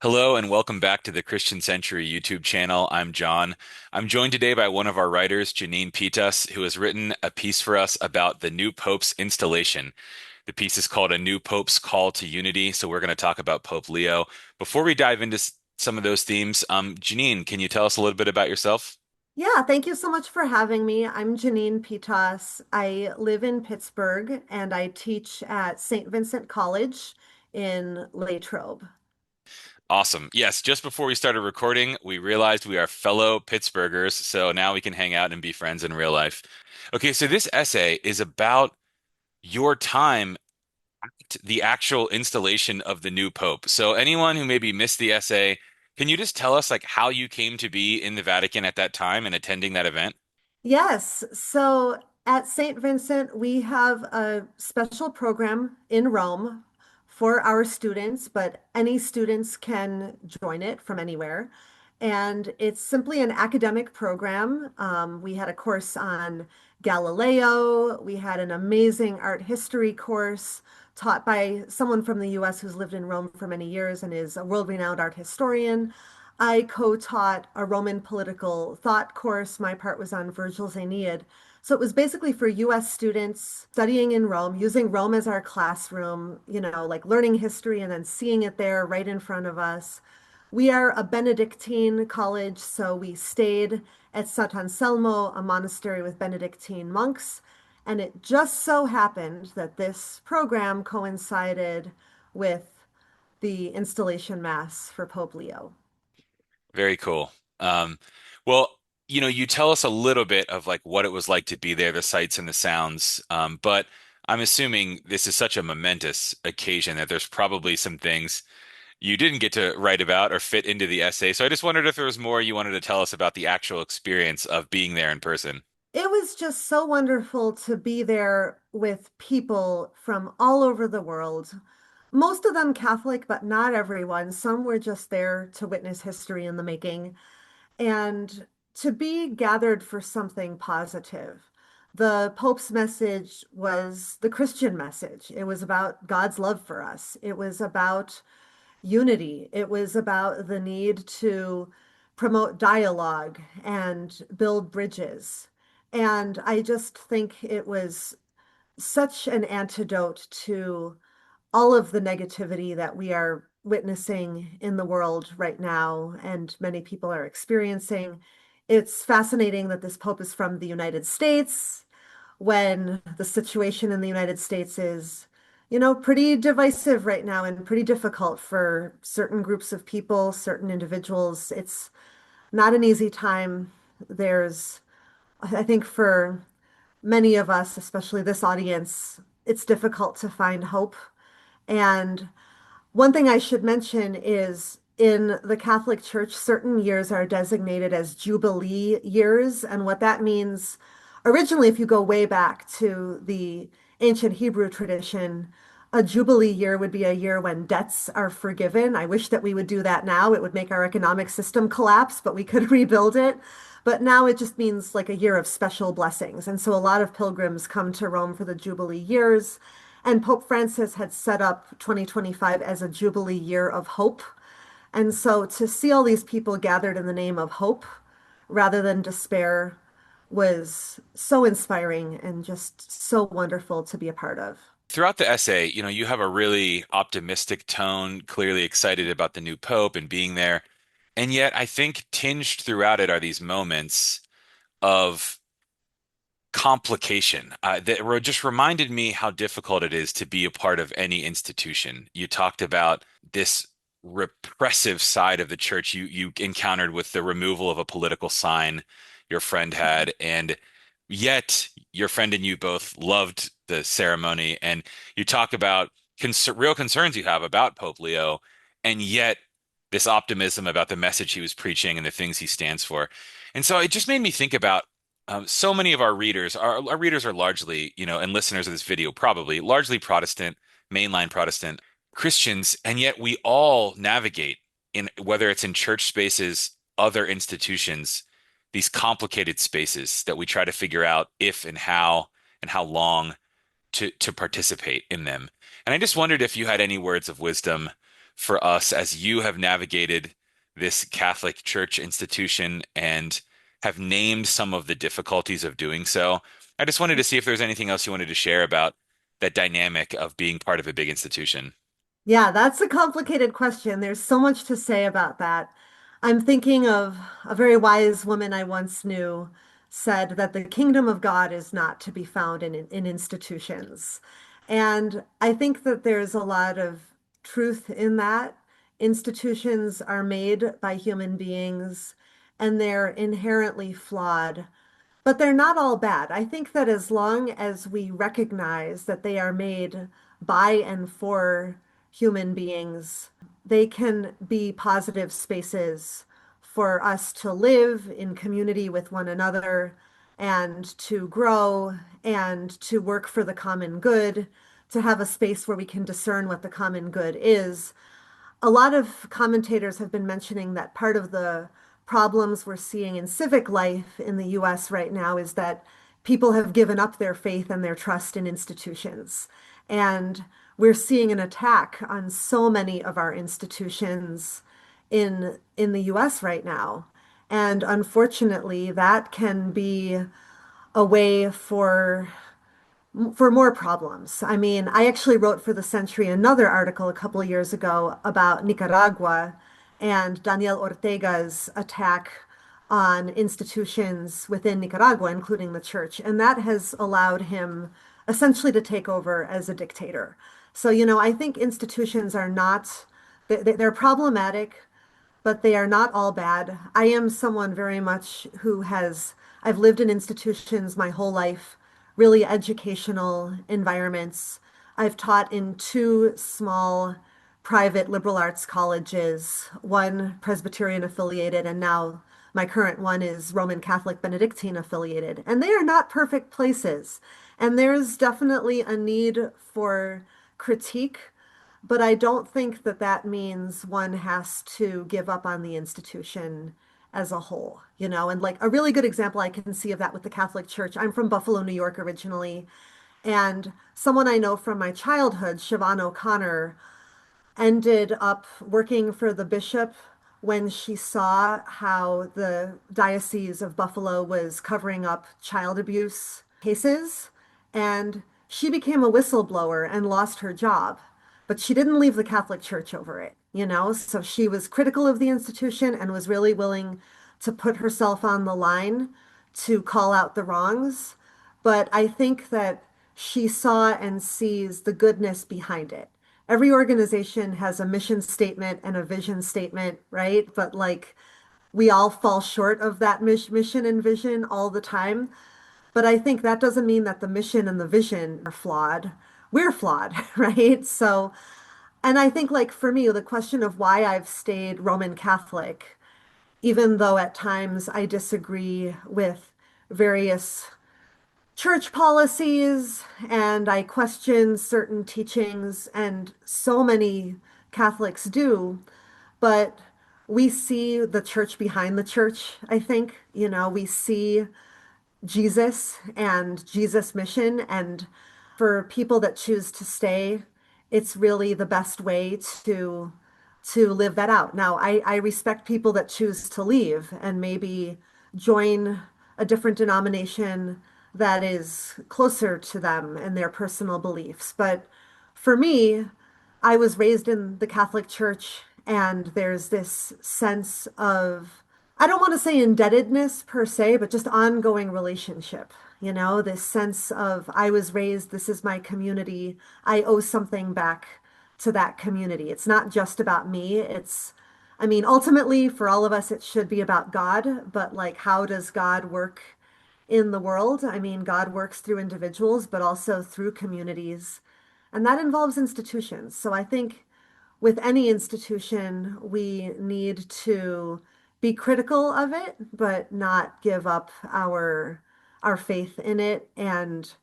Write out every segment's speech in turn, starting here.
Hello and welcome back to the Christian Century YouTube channel. I'm John. I'm joined today by one of our writers, Jeannine Pitas, who has written a piece for us about the new Pope's installation. The piece is called A New Pope's Call to Unity. So we're going to talk about Pope Leo. Before we dive into some of those themes, Jeannine, can you tell us a little bit about yourself? Yeah, thank you so much for having me. I'm Jeannine Pitas. I live in Pittsburgh and I teach at St. Vincent College in Latrobe. Awesome. Yes, just before we started recording, we realized we are fellow Pittsburghers, so now we can hang out and be friends in real life. Okay, so this essay is about your time the actual installation of the new pope. So anyone who maybe missed the essay, can you just tell us like how you came to be in the Vatican at that time and attending that event? Yes, so at St. Vincent, we have a special program in Rome for our students, but any students can join it from anywhere. And it's simply an academic program. We had a course on Galileo. We had an amazing art history course taught by someone from the US who's lived in Rome for many years and is a world-renowned art historian. I co-taught a Roman political thought course. My part was on Virgil's Aeneid. So it was basically for US students studying in Rome, using Rome as our classroom, like learning history and then seeing it there right in front of us. We are a Benedictine college, so we stayed at Sant'Anselmo, a monastery with Benedictine monks. And it just so happened that this program coincided with the installation mass for Pope Leo. Very cool. Um, well, you tell us a little bit of like what it was like to be there, the sights and the sounds. But I'm assuming this is such a momentous occasion that there's probably some things you didn't get to write about or fit into the essay. So I just wondered if there was more you wanted to tell us about the actual experience of being there in person. It was just so wonderful to be there with people from all over the world. Most of them Catholic, but not everyone. Some were just there to witness history in the making and to be gathered for something positive. The Pope's message was the Christian message. It was about God's love for us. It was about unity. It was about the need to promote dialogue and build bridges. And I just think it was such an antidote to all of the negativity that we are witnessing in the world right now, and many people are experiencing. It's fascinating that this Pope is from the United States when the situation in the United States is, pretty divisive right now and pretty difficult for certain groups of people, certain individuals. It's not an easy time. I think for many of us, especially this audience, it's difficult to find hope. And one thing I should mention is in the Catholic Church, certain years are designated as Jubilee years. And what that means, originally, if you go way back to the ancient Hebrew tradition, a Jubilee year would be a year when debts are forgiven. I wish that we would do that now. It would make our economic system collapse, but we could rebuild it. But now it just means like a year of special blessings. And so a lot of pilgrims come to Rome for the Jubilee years. And Pope Francis had set up 2025 as a Jubilee year of hope. And so to see all these people gathered in the name of hope rather than despair was so inspiring and just so wonderful to be a part of. Throughout the essay, you have a really optimistic tone, clearly excited about the new pope and being there. And yet, I think tinged throughout it are these moments of complication that just reminded me how difficult it is to be a part of any institution. You talked about this repressive side of the church you encountered with the removal of a political sign your friend had, and yet your friend and you both loved the ceremony. And you talk about real concerns you have about Pope Leo, and yet this optimism about the message he was preaching and the things he stands for. And so it just made me think about so many of our readers are largely, and listeners of this video probably largely Protestant, mainline Protestant Christians, and yet we all navigate in whether it's in church spaces, other institutions, these complicated spaces that we try to figure out if and how long to participate in them. And I just wondered if you had any words of wisdom for us as you have navigated this Catholic Church institution and have named some of the difficulties of doing so. I just wanted to see if there's anything else you wanted to share about that dynamic of being part of a big institution. Yeah, that's a complicated question. There's so much to say about that. I'm thinking of a very wise woman I once knew said that the kingdom of God is not to be found in institutions. And I think that there's a lot of truth in that. Institutions are made by human beings and they're inherently flawed. But they're not all bad. I think that as long as we recognize that they are made by and for human beings, they can be positive spaces for us to live in community with one another and to grow and to work for the common good, to have a space where we can discern what the common good is. A lot of commentators have been mentioning that part of the problems we're seeing in civic life in the US right now is that people have given up their faith and their trust in institutions. And we're seeing an attack on so many of our institutions in the US right now. And unfortunately, that can be a way for more problems. I mean, I actually wrote for the Century another article a couple of years ago about Nicaragua and Daniel Ortega's attack on institutions within Nicaragua, including the church. And that has allowed him essentially to take over as a dictator. So, I think institutions are not, they're problematic, but they are not all bad. I am someone very much I've lived in institutions my whole life, really educational environments. I've taught in two small private liberal arts colleges, one Presbyterian affiliated, and now my current one is Roman Catholic Benedictine affiliated. And they are not perfect places. And there's definitely a need for critique, but I don't think that that means one has to give up on the institution as a whole, And like a really good example I can see of that with the Catholic Church. I'm from Buffalo, New York originally, and someone I know from my childhood, Siobhan O'Connor, ended up working for the bishop when she saw how the Diocese of Buffalo was covering up child abuse cases. And she became a whistleblower and lost her job. But she didn't leave the Catholic Church over it. So she was critical of the institution and was really willing to put herself on the line to call out the wrongs. But I think that she saw and sees the goodness behind it. Every organization has a mission statement and a vision statement, right? But like we all fall short of that mission and vision all the time. But I think that doesn't mean that the mission and the vision are flawed. We're flawed, right? So, and I think like for me, the question of why I've stayed Roman Catholic, even though at times I disagree with various church policies and I question certain teachings, and so many Catholics do, but we see the church behind the church, I think. We see Jesus and Jesus' mission. And for people that choose to stay, it's really the best way to live that out. Now, I respect people that choose to leave and maybe join a different denomination that is closer to them and their personal beliefs. But for me, I was raised in the Catholic Church, and there's this sense of, I don't want to say indebtedness per se, but just ongoing relationship. This sense of I was raised, this is my community. I owe something back to that community. It's not just about me. I mean, ultimately, for all of us, it should be about God, but like, how does God work in the world? I mean, God works through individuals, but also through communities, and that involves institutions. So I think with any institution, we need to be critical of it, but not give up our faith in it and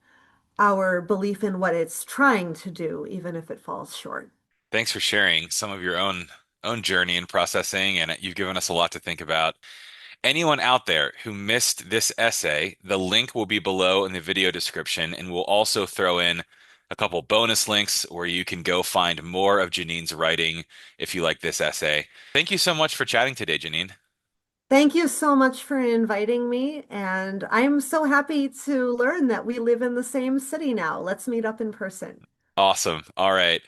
our belief in what it's trying to do, even if it falls short. Thanks for sharing some of your own journey and processing, and you've given us a lot to think about. Anyone out there who missed this essay, the link will be below in the video description, and we'll also throw in a couple bonus links where you can go find more of Jeannine's writing if you like this essay. Thank you so much for chatting today, Jeannine. Thank you so much for inviting me, and I'm so happy to learn that we live in the same city now. Let's meet up in person. Awesome. All right.